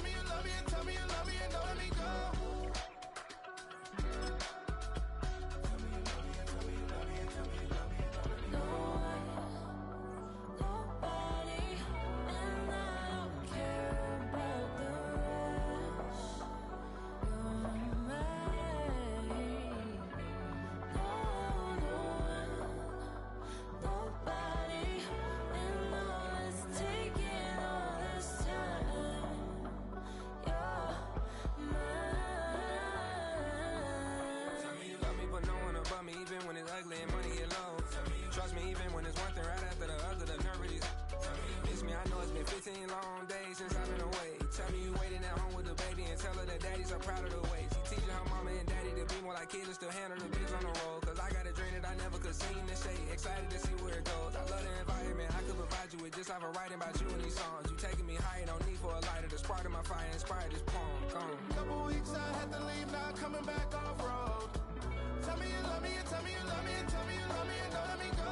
tell me you love me and tell me you love me and don't let me go. Even when it's ugly and money get low. Trust me, even when it's one thing right after the other, the nerve is. Miss me, I know it's been 15 long days since I've been away. Tell me you waiting at home with the baby and tell her that daddy's so proud of the way. She teaching her mama and daddy to be more like kids and still handle the biz on the road. Cause I got a dream that I never could seem to say. Excited to see where it goes. I love the environment. I could provide you with just like a writing about you in these songs. You taking me higher, don't need for a lighter. The spark of my fire inspired this poem. Gone. Couple weeks I had to leave, now coming back off road. Tell me you love me and tell me you love me and tell me you love me and don't let me go.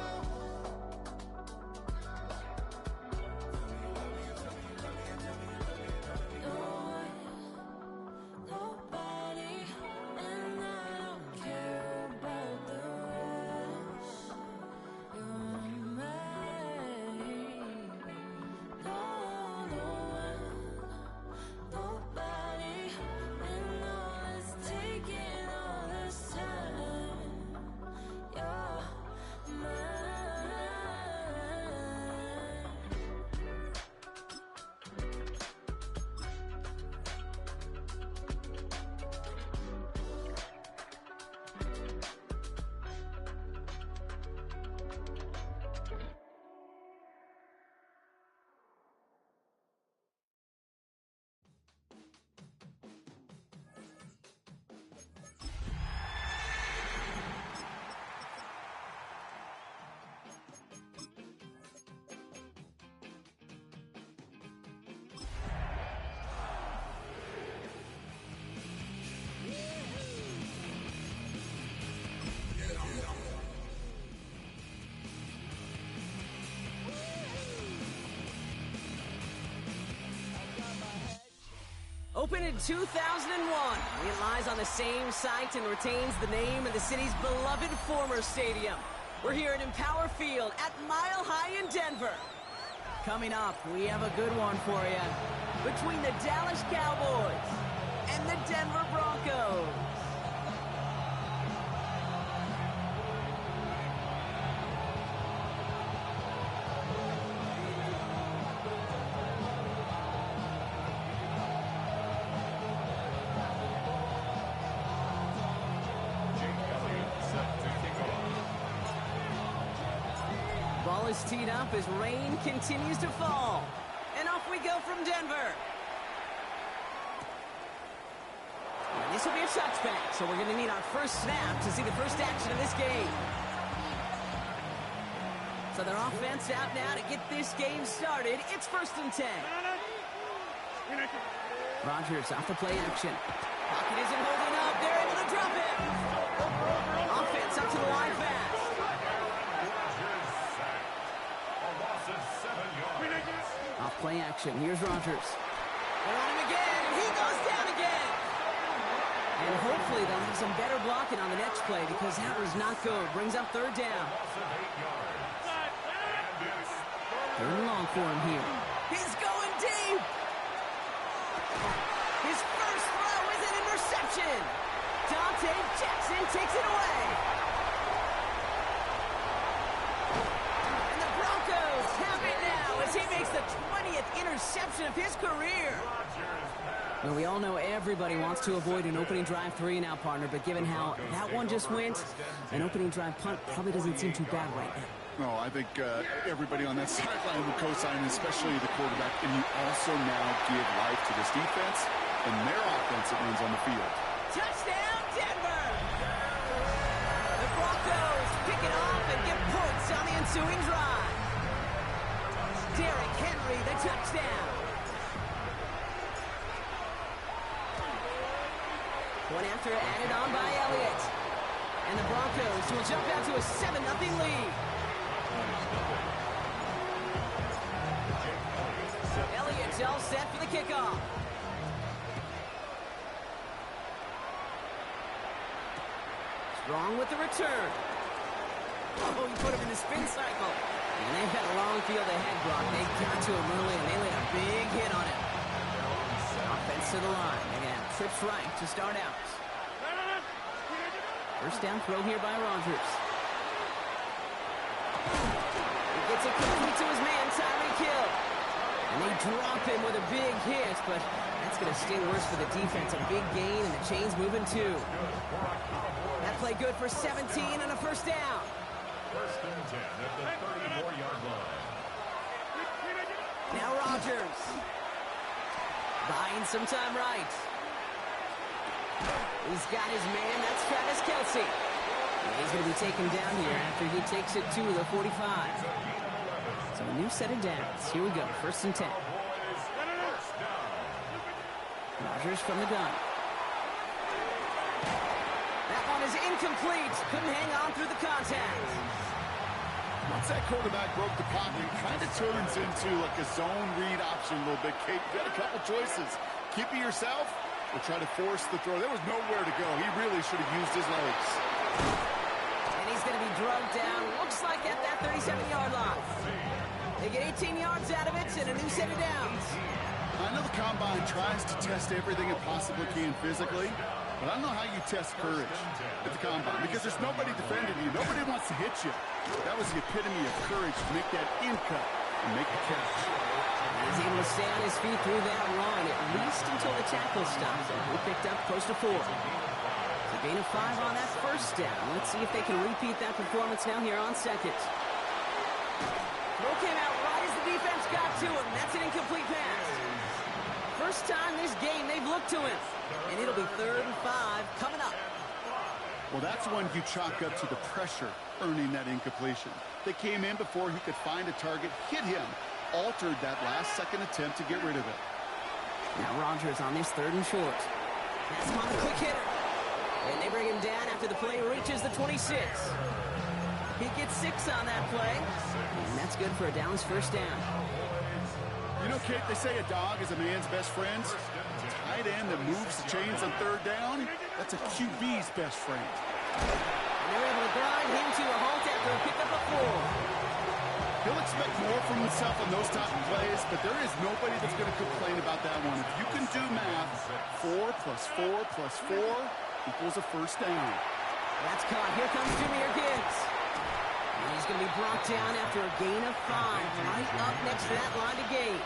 Opened in 2001, it lies on the same site and retains the name of the city's beloved former stadium. We're here at Empower Field at Mile High in Denver. Coming up, we have a good one for you. Between the Dallas Cowboys and the Denver Broncos. Ball is teed up as rain continues to fall. And off we go from Denver. And this will be a touchback, so we're going to need our first snap to see the first action of this game. So their offense out now to get this game started. It's 1st and 10. Rodgers off the play action. Pocket isn't holding up. They're able to drop it. Offense up to the line fast. Off play action. Here's Rodgers. They're on him again, and he goes down again. And hopefully they'll have some better blocking on the next play because that was not good. Brings up 3rd down. 3rd and long for him here. He's going deep. His first throw is an interception. Dante Jackson takes it away. And the Broncos have it now as he makes the 20th interception of his career. Well, we all know everybody wants to avoid an opening drive 3 now, partner, but given how that one just went, an opening drive punt probably doesn't seem too bad right now. No, I think everybody on that sideline would co-sign, especially the quarterback, and you also now give life to this defense and their offense that runs on the field. Touchdown, Denver! The Broncos pick it off and get points on the ensuing drive. Derrick Henry, the touchdown. One after added on by Elliott. And the Broncos will jump out to a 7-0 lead. Elliott's all set for the kickoff. Strong with the return. Oh, he put him in the spin cycle. And they've got a long field ahead, Brock. They got to him early, and they laid a big hit on him. Offense to the line. Again, trips right to start out. First down throw here by Rodgers. He gets it complete to his man, Tyreek Hill. And they drop him with a big hit, but that's going to sting worse for the defense. A big gain, and the chain's moving too. That play good for 17 and a first down. First and 10 at the 34-yard line. Now Rodgers. Buying some time right. He's got his man. That's Travis Kelce. He's going to be taken down here after he takes it to the 45. So a new set of downs. Here we go. First and 10. Rodgers from the gun. That one is incomplete. Couldn't hang on through the contact. Once that quarterback broke the pocket, it kind of turns into like a zone read option a little bit. Kate, you got a couple choices. Keep it yourself or try to force the throw. There was nowhere to go. He really should have used his legs. And he's going to be drugged down. Looks like at that 37-yard line. They get 18 yards out of it and a new set of downs. I know the Combine tries to test everything it possibly can physically, but I don't know how you test courage at the Combine because there's nobody defending you. Nobody wants to hit you. That was the epitome of courage to make that in cut and make the catch. He's able to stay on his feet through that run, at least until the tackle stops him. He picked up close to 4. So gain of 5 on that first down. Let's see if they can repeat that performance now here on second. Throw came out right as the defense got to him. That's an incomplete pass. First time this game they've looked to him. And it'll be 3rd and 5 coming up. Well, that's when you chalk up to the pressure earning that incompletion. They came in before he could find a target, hit him, altered that last-second attempt to get rid of it. Now Rodgers on this 3rd and short. That's him on a quick hitter. And they bring him down after the play reaches the 26. He gets 6 on that play. And that's good for a Dallas first down. You know, Kate, they say a dog is a man's best friend. Tight end that moves the chains on 3rd down, that's a QB's best friend. And they're able to grind him to a halt after a pickup of 4. He'll expect more from himself on those type of plays, but there is nobody that's going to complain about that one. If you can do math, 4 plus 4 plus 4 equals a first down. That's caught. Here comes Jahmyr Gibbs. And he's going to be brought down after a gain of 5, right up next to that line to gain.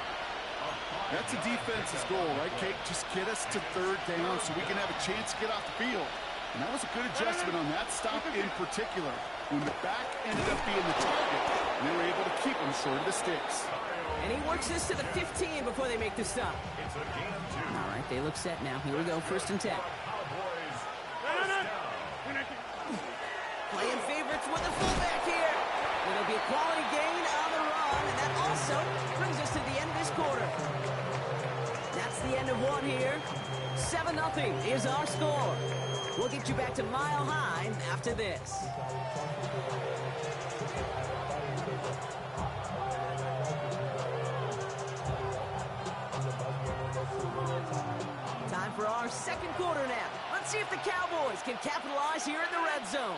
That's a defense's goal, right, Kate? Just get us to 3rd down so we can have a chance to get off the field. And that was a good adjustment on that stop in particular, when the back ended up being the target, and they were able to keep him short of the sticks. And he works this to the 15 before they make the stop. All right, they look set now. Here we go, 1st and 10. Playing favorites with the fullback here. It'll be a quality gain on the run, and that also brings us to the end of this quarter. That's the end of one here. 7-0 is our score. We'll get you back to Mile High after this. Time for our second quarter now. Let's see if the Cowboys can capitalize here in the red zone.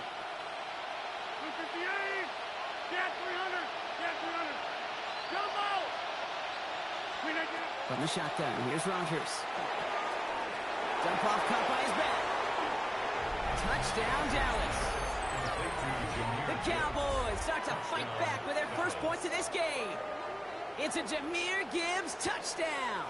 258. Get 300. Get 300. Jumbo. From the shotgun, here's Rodgers. Dump off caught by his back. Touchdown, Dallas. The Cowboys start to fight back with their first points of this game. It's a Jahmyr Gibbs touchdown.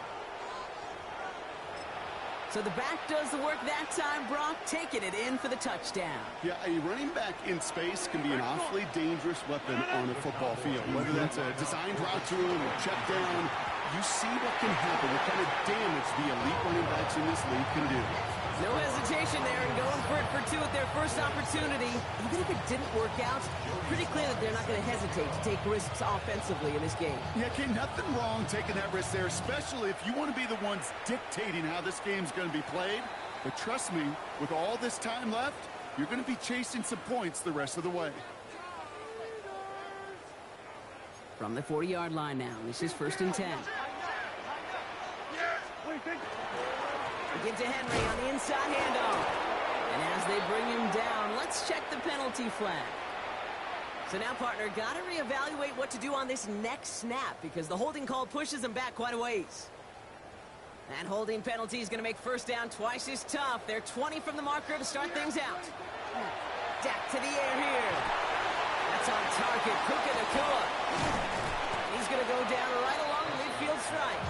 So the back does the work that time, Brock, taking it in for the touchdown. Yeah, a running back in space can be an awfully dangerous weapon on a football field. Whether that's a designed route to him or check down, you see what can happen, what kind of damage the elite running backs in this league can do. No hesitation there and going for it for 2 at their first opportunity. Even if it didn't work out, pretty clear that they're not going to hesitate to take risks offensively in this game. Yeah, okay, nothing wrong taking that risk there, especially if you want to be the ones dictating how this game's going to be played. But trust me, with all this time left, you're going to be chasing some points the rest of the way. From the 40-yard line now, this is 1st and 10. Give to Henry on the inside handoff. And as they bring him down, let's check the penalty flag. So now, partner, got to reevaluate what to do on this next snap because the holding call pushes him back quite a ways. That holding penalty is going to make first down twice as tough. They're 20 from the marker to start things out. Dak to the air here. That's on target. Puka Nacua. He's going to go down right along the midfield stripe.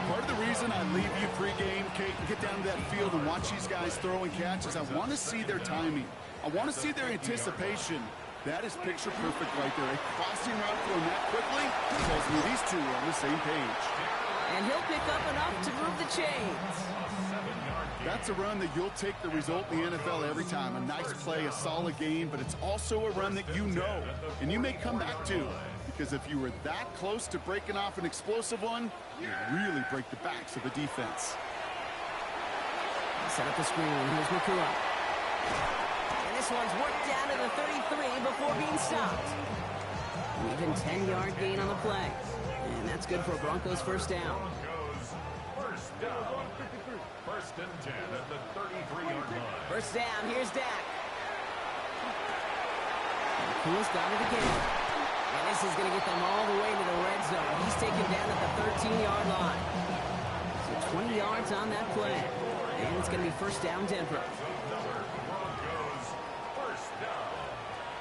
Part of the reason I leave you pregame, Kate, and get down to that field and watch these guys throw and catch is I want to see their timing. I want to see their anticipation. That is picture perfect right there. A crossing route thrown that quickly tells me these two are on the same page. And he'll pick up enough to move the chains. That's a run that you'll take the result in the NFL every time. A nice play, a solid game, but it's also a run that you know, and you may come back to. Because if you were that close to breaking off an explosive one, you really break the backs of the defense. Set up the screen. Here's Nacua. And this one's worked down to the 33 before being stopped. Even 10-yard gain on the play. And that's good for a Broncos first down. First down. First and 10 at the 33-yard line. First down, here's Dak. Nacua's got it again. And this is going to get them all the way to the red zone. He's taken down at the 13-yard line. So 20 yards on that play. And it's going to be first down, Denver. Broncos first down.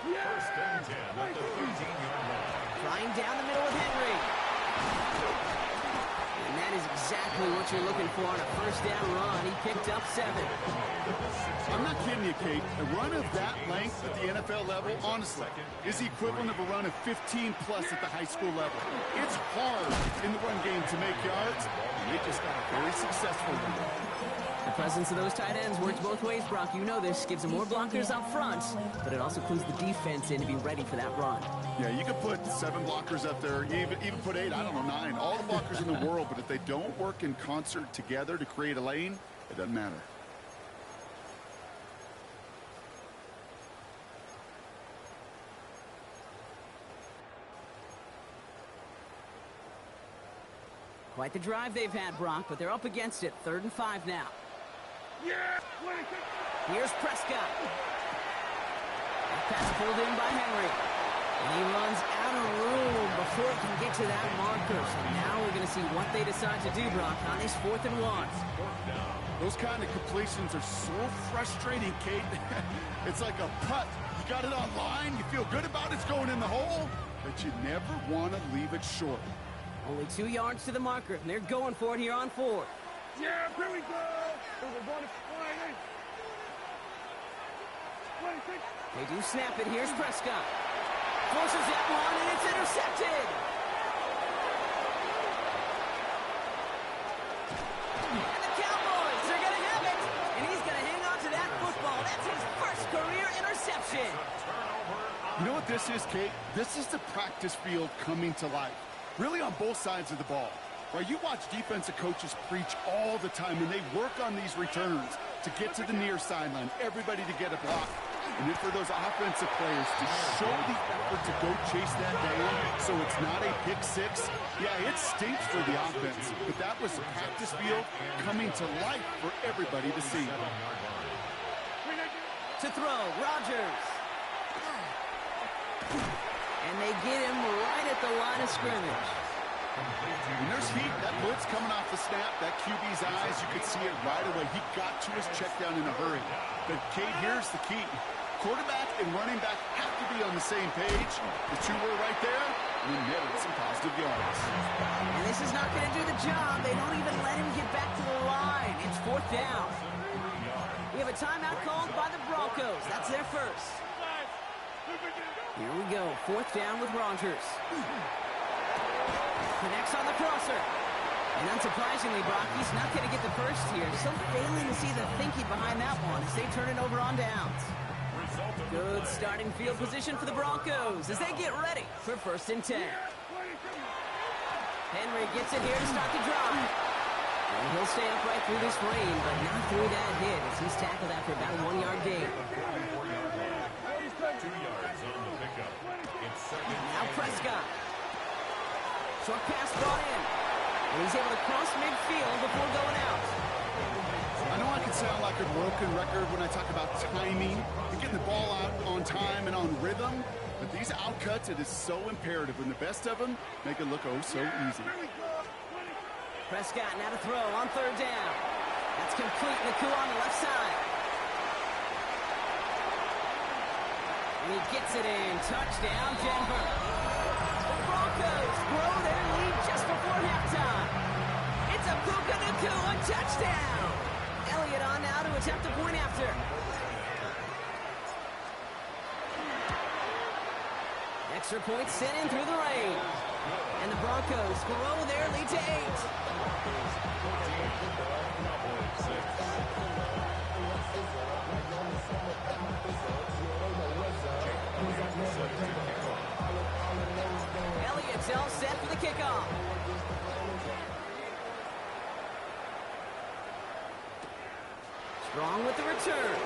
First and 10 at the 13-yard line. Flying down the middle with Henry. And that is exactly what you're looking for on a first down run. He picked up 7. I'm not kidding you, Kate. A run of that length at the NFL level, honestly, is the equivalent of a run of 15-plus at the high school level. It's hard in the run game to make yards, and they just got a very successful one. The presence of those tight ends works both ways, Brock. You know this. Gives them more blockers up front, but it also clues the defense in to be ready for that run. Yeah, you could put 7 blockers up there, even put 8, I don't know, 9. All the blockers in the world, but if they don't work in concert together to create a lane, it doesn't matter. Quite the drive they've had, Brock, but they're up against it. 3rd and 5 now. Here's Prescott. That pass pulled in by Henry. And he runs out of room before he can get to that marker. So now we're going to see what they decide to do, Brock, on this 4th and 1. Those kind of completions are so frustrating, Kate. It's like a putt. You got it on line, you feel good about it's going in the hole, but you never want to leave it short. Only 2 yards to the marker, and they're going for it here on 4th. Yeah, here we go. They do snap it. Here's Prescott. Forces that one, and it's intercepted. And the Cowboys are going to have it. And he's going to hang on to that football. That's his first career interception. You know what this is, Kate? This is the practice field coming to life. Really on both sides of the ball. Right, you watch defensive coaches preach all the time, and they work on these returns to get to the near sideline, everybody to get a block. And then for those offensive players to show the effort to go chase that down so it's not a pick six, yeah, it stinks for the offense. But that was the practice field coming to life for everybody to see. To throw, Rodgers. And they get him right at the line of scrimmage. When there's heat, that blitz coming off the snap, that QB's eyes, you could see it right away. He got to his check down in a hurry. But, Kate, here's the key. Quarterback and running back have to be on the same page. The two were right there, and then netted some positive yards. And this is not going to do the job. They don't even let him get back to the line. It's 4th down. We have a timeout called by the Broncos. That's their first. Here we go. 4th down with Rodgers. Connects on the crosser. And unsurprisingly, Brock, he's not going to get the first here. Still failing to see the thinking behind that one as they turn it over on downs. Good starting field position for the Broncos as they get ready for 1st and 10. Henry gets it here to start the drive. And he'll stay upright through this rain, but not through that hit as he's tackled after about a 1-yard gain. 2 yards on the pickup. It's 2nd. Now Prescott. Short pass brought in. And he's able to cross midfield before going out. I know I can sound like a broken record when I talk about timing and getting the ball out on time and on rhythm, but these outcuts, it is so imperative. And the best of them make it look oh so easy. Prescott now to throw on third down. That's complete. Nakua on the left side. And he gets it in. Touchdown, Denver. The Broncos grow their lead just before halftime. It's a Puka Nakua touchdown. Elliott on now to attempt a point after. Extra point sent in through the rain. And the Broncos grow their lead to 8. Elliott's all set for the kickoff. Strong with the return.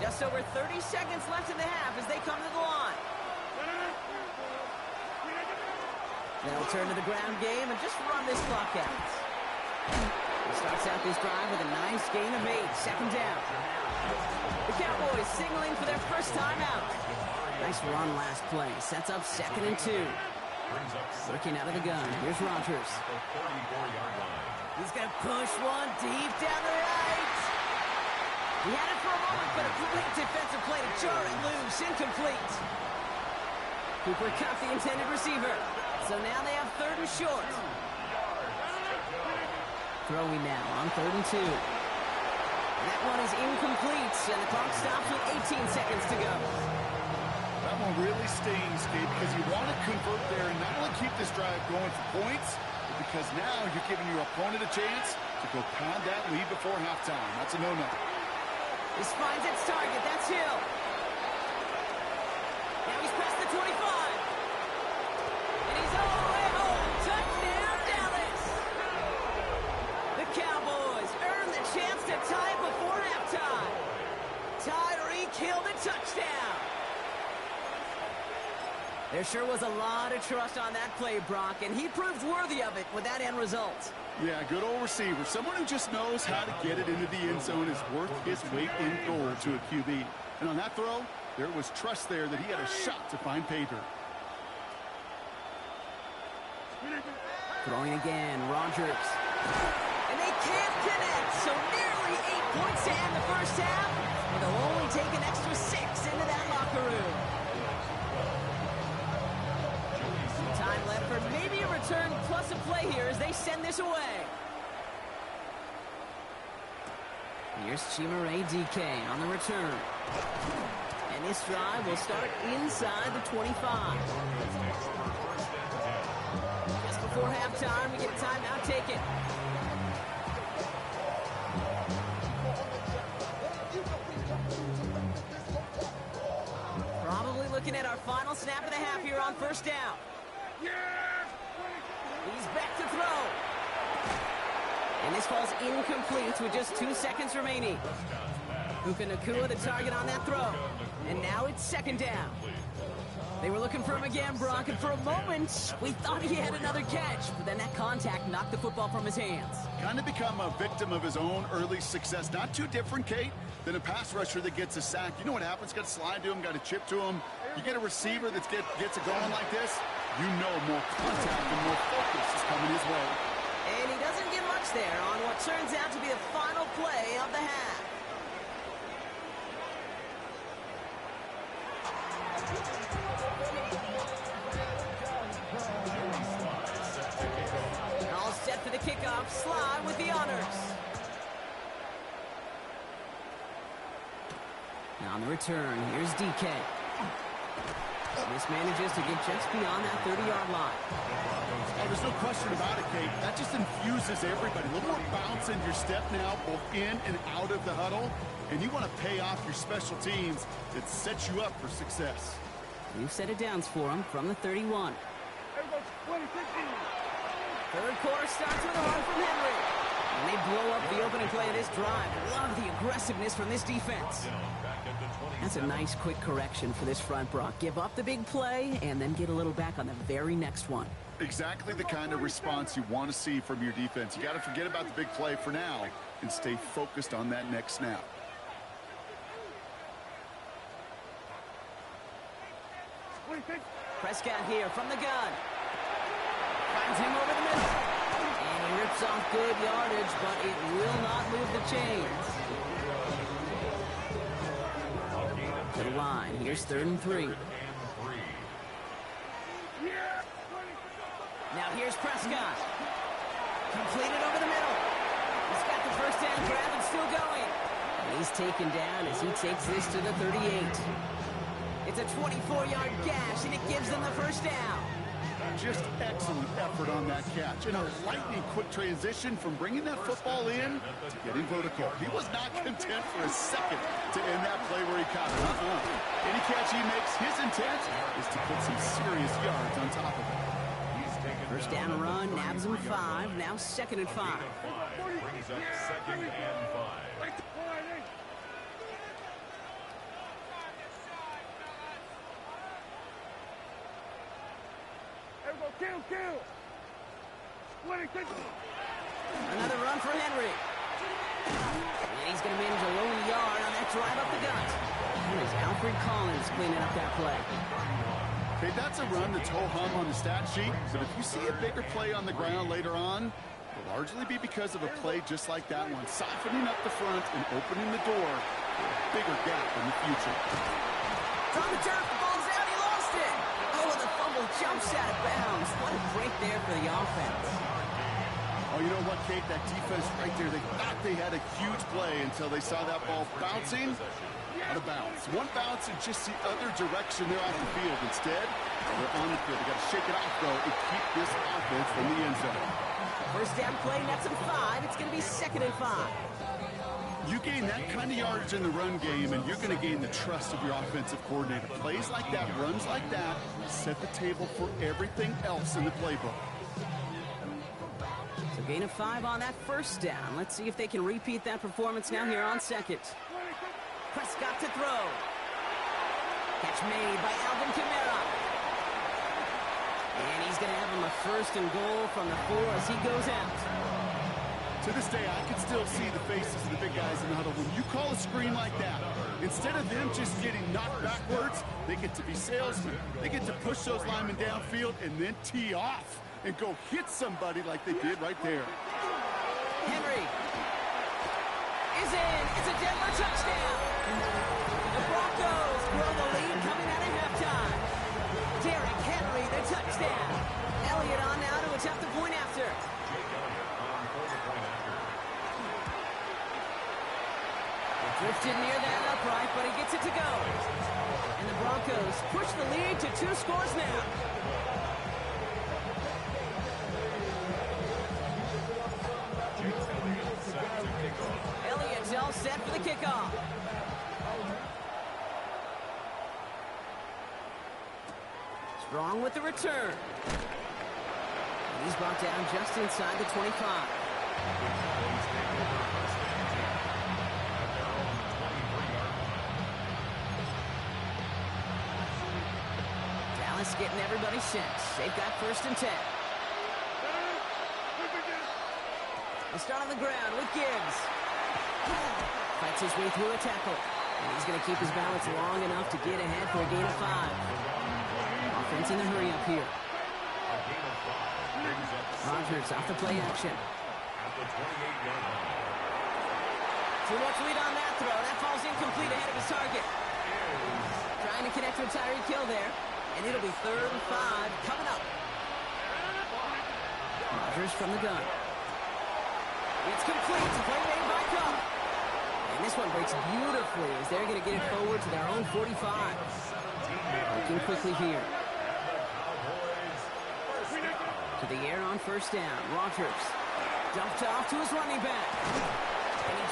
Just over 30 seconds left in the half as they come to the line. They'll turn to the ground game and just run this clock out. He starts out this drive with a nice gain of 8, second down. The Cowboys signaling for their first time out. Nice run last play, sets up 2nd and 2. Looking out of the gun, here's Rodgers. He's going to push one deep down the right. He had it for a moment, but a great defensive play to jar it loose, incomplete. Cooper Kupp, the intended receiver. So now they have 3rd and short. Throwing now on 3rd and 2. That one is incomplete, and the clock stops with 18 seconds to go. That one really stings, Gabe, because you want to convert there and not only keep this drive going for points, but because now you're giving your opponent a chance to go pad that lead before halftime. That's a no-no. This finds its target. That's Hill. Now he's past the 25. And he's all the way home. Touchdown, Dallas. The Cowboys earn the chance to tie it before halftime. Tyreek Hill the touchdown. There sure was a lot of trust on that play, Brock, and he proved worthy of it with that end result. Yeah, good old receiver. Someone who just knows how to get it into the end zone is worth his weight in gold to a QB. And on that throw, there was trust there that he had a shot to find pay dirt. Throwing again, Rodgers. And they can't connect, so nearly 8 points to end the first half. And they'll only take an extra 6 into that locker room. Time left for maybe a return plus a play here as they send this away. Here's Chimere DK on the return. And this drive will start inside the 25. Just before halftime, we get a timeout taken. Probably looking at our final snap of the half here on first down. He's back to throw. And this falls incomplete with just 2 seconds remaining. Puka Nakua the target on that throw. And now it's 2nd down. They were looking for him again, Brock, and for a moment, we thought he had another catch. But then that contact knocked the football from his hands. Kind of become a victim of his own early success. Not too different, Kate, than a pass rusher that gets a sack. You know what happens? Got to slide to him, got to chip to him. You get a receiver that gets it going like this, you know more contact and more focus is coming his way. And he doesn't get much there on what turns out to be the final play of the half. All set for the kickoff. Sly with the honors. Now on the return, here's DK. This manages to get just beyond that 30-yard line. Oh, there's no question about it, Kate. That just infuses everybody. A little more bounce in your step now, both in and out of the huddle. And you want to pay off your special teams that sets you up for success. We've set it downs for him from the 31. Everybody, 20, 15. Third quarter starts with a run from Henry. And they blow up the opening play of this drive. Love the aggressiveness from this defense. That's a nice quick correction for this front, Brock. Give up the big play and then get a little back on the very next one. Exactly the kind of response you want to see from your defense. You got to forget about the big play for now and stay focused on that next snap. Prescott here from the gun. Finds him over the middle. And he rips off good yardage, but it will not move the chains. To the line. Here's 3rd and 3. Now here's Prescott. Completed over the middle. He's got the first down grab and still going. And he's taken down as he takes this to the 38. It's a 24-yard gash, and it gives them the first down. Just excellent effort on that catch. And a lightning quick transition from bringing that football in to getting vertical. He was not content for a second to end that play where he caught it. Any catch he makes, his intent is to put some serious yards on top of it. First down run, nabs him 5. Now 2nd and 5. Brings up 2nd and 5. Kill! Another run for Henry. And he's going to manage a lone yard on that drive up the gut. Here's Alfred Collins cleaning up that play. Okay, that's a run that's ho-hum on the stat sheet, but if you see a bigger play on the ground later on, it'll largely be because of a play just like that one, softening up the front and opening the door for a bigger gap in the future. It's on the turf, the ball's out, he lost it. Oh, the fumble jumps out of bounds. What a break there for the offense. Oh, you know what, Kate? That defense right there, they thought they had a huge play until they saw that ball bouncing out of bounds. One bounce and just the other direction there off the field. Instead, they're on the field. They got to shake it off, though, and keep this offense from the end zone. First down play, nets him 5. It's going to be 2nd and 5. You gain that kind of yardage in the run game, and you're going to gain the trust of your offensive coordinator. Plays like that, runs like that, set the table for everything else in the playbook. So gain of 5 on that first down. Let's see if they can repeat that performance now here on 2nd. Prescott to throw. Catch made by Alvin Kamara. And he's going to have him a 1st and goal from the 4 as he goes out. To this day, I can still see the faces of the big guys in the huddle. When you call a screen like that, instead of them just getting knocked backwards, they get to be salesmen. They get to push those linemen downfield and then tee off and go hit somebody like they did right there. Henry is in. It's a Denver touchdown. The Broncos grow the lead coming out of halftime. Derrick Henry, the touchdown. Elliott on now to attempt the point after. Drifted near that upright, but he gets it to go. And the Broncos push the lead to 2 scores now. Elliott's all set for the kickoff. Strong with the return. And he's brought down just inside the 25. Dallas getting everybody set. They've got 1st and 10. They start on the ground with Gibbs. Fights his way through a tackle. And he's going to keep his balance long enough to get ahead for a gain of 5. Offense in the hurry up here. Rodgers off the play action. Too much lead on that throw. That falls incomplete ahead of his target. Trying to connect with Tyreek Hill there. And it'll be 3rd and 5 coming up. Rodgers from the gun. It's complete. It's a play made by Cup. And this one breaks beautifully as they're going to get it forward to their own 45. Looking quickly here. To the air on 1st down. Rodgers dumped off to his running back. And he